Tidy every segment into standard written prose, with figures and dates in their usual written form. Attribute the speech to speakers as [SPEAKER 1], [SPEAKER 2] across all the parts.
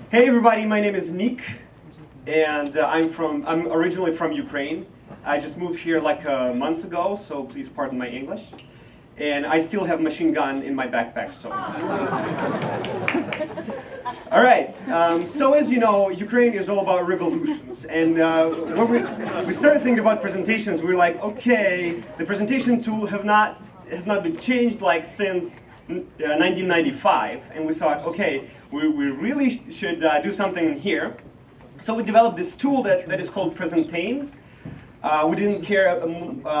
[SPEAKER 1] Hey everybody, my name is Neek, and I'm originally from Ukraine. I just moved here like months ago, so please pardon my English. And I still have a machine gun in my backpack, so. All right, so as you know, Ukraine is all about revolutions. And when we started thinking about presentations, we were like, okay, the presentation tool has not been changed like since 1995. And we thought, okay, we really should do something here. So we developed this tool that is called Presentain. We didn't care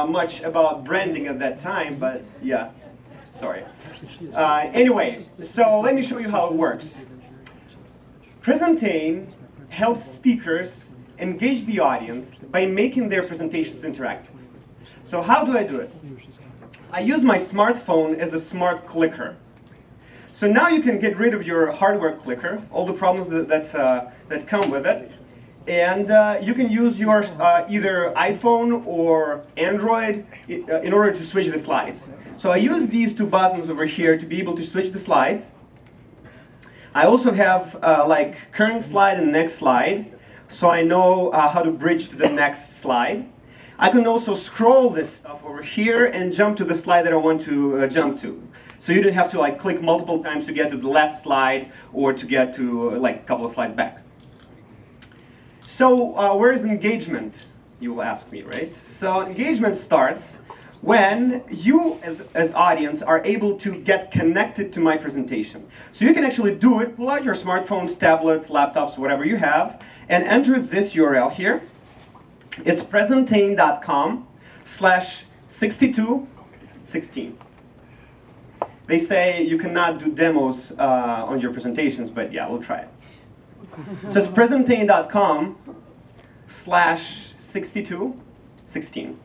[SPEAKER 1] much about branding at that time, but yeah, sorry. Anyway, so let me show you how it works. Presentain helps speakers engage the audience by making their presentations interactive. So how do I do it? I use my smartphone as a smart clicker. So now you can get rid of your hardware clicker, all the problems that come with it. And you can use your either iPhone or Android in order to switch the slides. So I use these two buttons over here to be able to switch the slides. I also have like current slide and next slide, so I know how to bridge to the next slide. I can also scroll this stuff over here and jump to the slide that I want to jump to. So you don't have to like click multiple times to get to the last slide or to get to like a couple of slides back. So where is engagement, you will ask me, right? So engagement starts when you as audience are able to get connected to my presentation. So you can actually do it, pull out your smartphones, tablets, laptops, whatever you have, and enter this URL here. It's presentain.com/6216. They say you cannot do demos on your presentations, but yeah, we'll try it. So it's presentain.com/6216.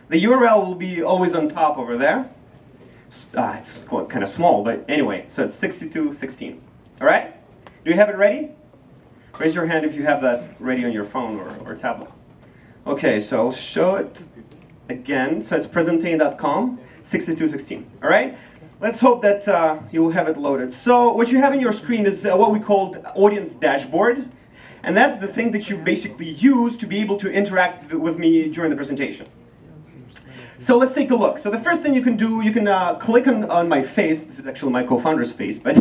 [SPEAKER 1] The URL will be always on top over there. It's kind of small, but anyway, so it's 6216. All right? Do you have it ready? Raise your hand if you have that ready on your phone or tablet. Okay, so I'll show it again. So it's presentain.com/6216. All right? Let's hope that you'll have it loaded. So what you have in your screen is what we call audience dashboard. And that's the thing that you basically use to be able to interact with me during the presentation. So let's take a look. So the first thing you can do, you can click on my face. This is actually my co-founder's face, but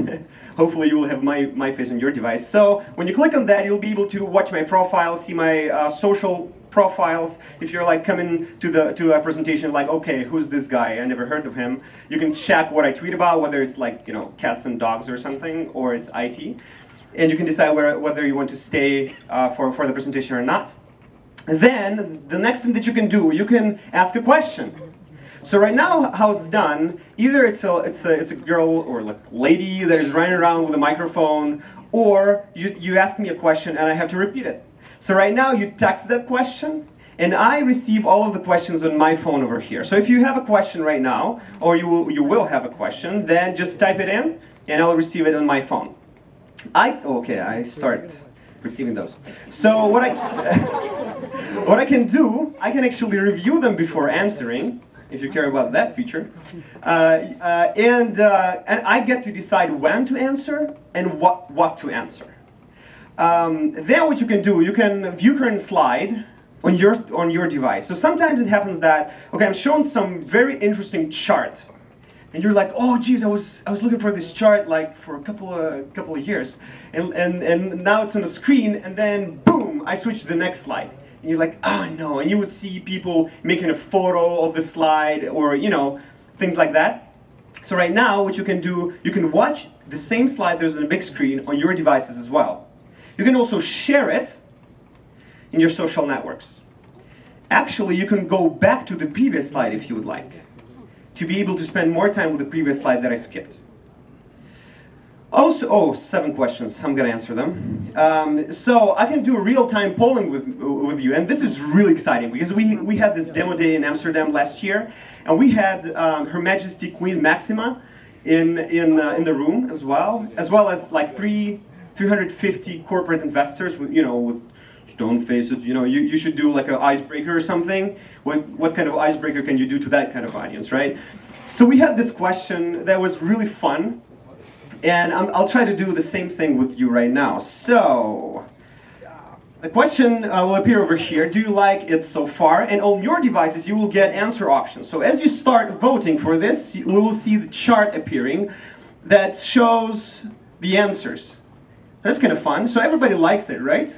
[SPEAKER 1] hopefully you will have my face on your device. So when you click on that, you'll be able to watch my profile, see my social profiles. If you're like coming to a presentation like, okay, who's this guy? I never heard of him. You can check what I tweet about, whether it's like, you know, cats and dogs or something, or it's IT. And you can decide whether you want to stay for the presentation or not. Then the next thing that you can do, you can ask a question. So right now, how it's done, either it's a girl or like lady that is running around with a microphone, or you ask me a question and I have to repeat it. So right now, you text that question, and I receive all of the questions on my phone over here. So if you have a question right now, or you will have a question, then just type it in, and I'll receive it on my phone. I start receiving those. So what I can do, I can actually review them before answering, if you care about that feature, and I get to decide when to answer and what to answer. Then what you can do, you can view current slide on your device. So sometimes it happens that, okay, I'm shown some very interesting chart, and you're like, oh geez, I was looking for this chart like for a couple of years, and now it's on the screen, and then boom, I switch to the next slide, and you're like, oh no, and you would see people making a photo of the slide, or you know, things like that. So right now, what you can do, you can watch the same slide there's on a big screen on your devices as well. You can also share it in your social networks. Actually, you can go back to the previous slide if you would like, to be able to spend more time with the previous slide that I skipped. Also, 7 questions, I'm gonna answer them. So I can do real-time polling with you, and this is really exciting because we had this demo day in Amsterdam last year, and we had Her Majesty Queen Maxima in the room as well as like 350 corporate investors with stone faces. You should do like an icebreaker or something. What kind of icebreaker can you do to that kind of audience, right? So we had this question that was really fun. And I'll try to do the same thing with you right now. So, the question will appear over here. Do you like it so far? And on your devices, you will get answer options. So as you start voting for this, we will see the chart appearing that shows the answers. That's kind of fun. So everybody likes it, right?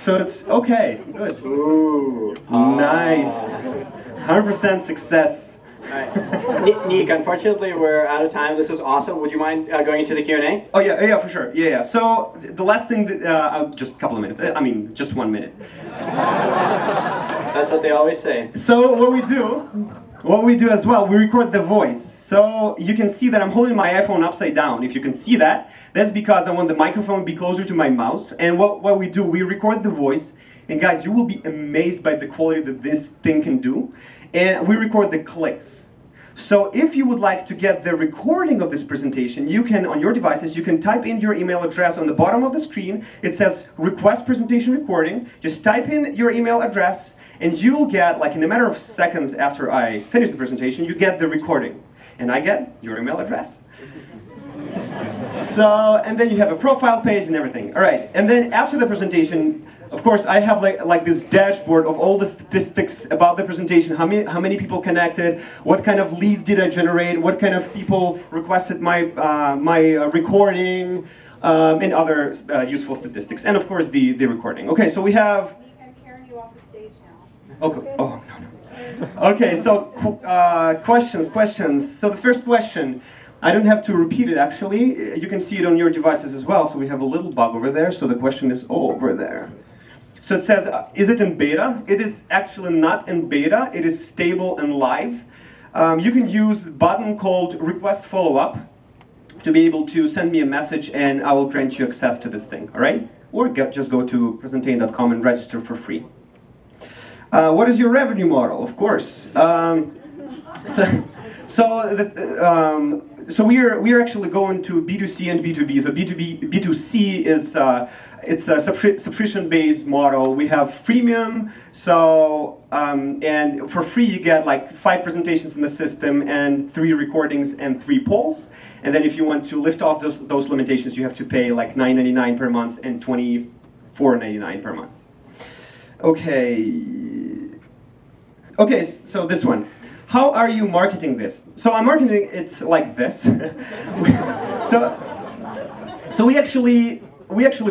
[SPEAKER 1] So it's okay. Good.
[SPEAKER 2] Ooh.
[SPEAKER 1] Nice. 100% success.
[SPEAKER 2] All right. Neek, unfortunately, we're out of time. This was awesome. Would you mind going into the Q&A?
[SPEAKER 1] Oh yeah, for sure. Yeah. So the last thing, that, just a couple of minutes. I mean, just 1 minute.
[SPEAKER 2] That's what they always say.
[SPEAKER 1] So what we do as well, we record the voice. So you can see that I'm holding my iPhone upside down. If you can see that, that's because I want the microphone to be closer to my mouth. And what we do, we record the voice. And guys, you will be amazed by the quality that this thing can do. And we record the clicks. So if you would like to get the recording of this presentation, you can, on your devices, you can type in your email address on the bottom of the screen. It says request presentation recording. Just type in your email address and you'll get, like in a matter of seconds after I finish the presentation, you get the recording. And I get your email address. So, and then you have a profile page and everything. All right, and then after the presentation, of course, I have like this dashboard of all the statistics about the presentation, how many people connected, what kind of leads did I generate, what kind of people requested my recording, and other useful statistics, and of course the recording. Okay, so we have.
[SPEAKER 3] I'm carrying you off the stage now.
[SPEAKER 1] Okay. Oh no. Okay, so questions. So the first question. I don't have to repeat it actually. You can see it on your devices as well. So we have a little bug over there. So the question is over there. So it says, is it in beta? It is actually not in beta. It is stable and live. You can use a button called request follow-up to be able to send me a message and I will grant you access to this thing, all right? Or just go to Presentain.com and register for free. What is your revenue model? Of course. So we are actually going to B2C and B2B. So B2C is it's a subscription-based model. We have freemium. So and for free you get like 5 presentations in the system and 3 recordings and 3 polls. And then if you want to lift off those limitations, you have to pay like $9.99 per month and $24.99 per month. Okay, so this one. How are you marketing this? So I'm marketing it like this. so we actually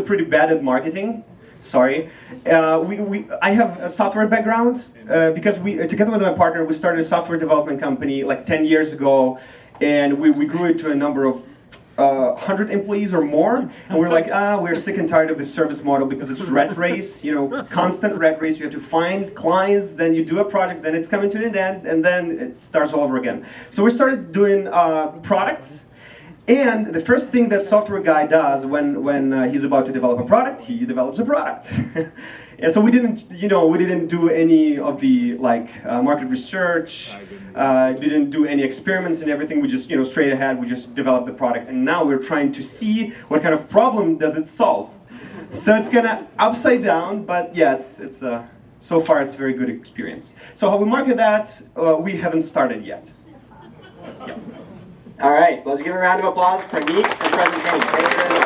[SPEAKER 1] pretty bad at marketing. Sorry. I have a software background because together with my partner we started a software development company like 10 years ago, and we grew it to a number of 100 employees or more, and we're like, we're sick and tired of this service model because it's rat race, constant rat race. You have to find clients, then you do a project, then it's coming to an end, and then it starts all over again. So we started doing products, and the first thing that software guy does when he's about to develop a product, he develops a product. And so we didn't do any of the market research. We didn't do any experiments and everything. We just straight ahead. We just developed the product, and now we're trying to see what kind of problem does it solve. So it's kind of upside down, but yeah, it's so far it's a very good experience. So how we market that, we haven't started yet. Yeah.
[SPEAKER 2] All right, let's give a round of applause for Neek and Presentain. Thank you very much.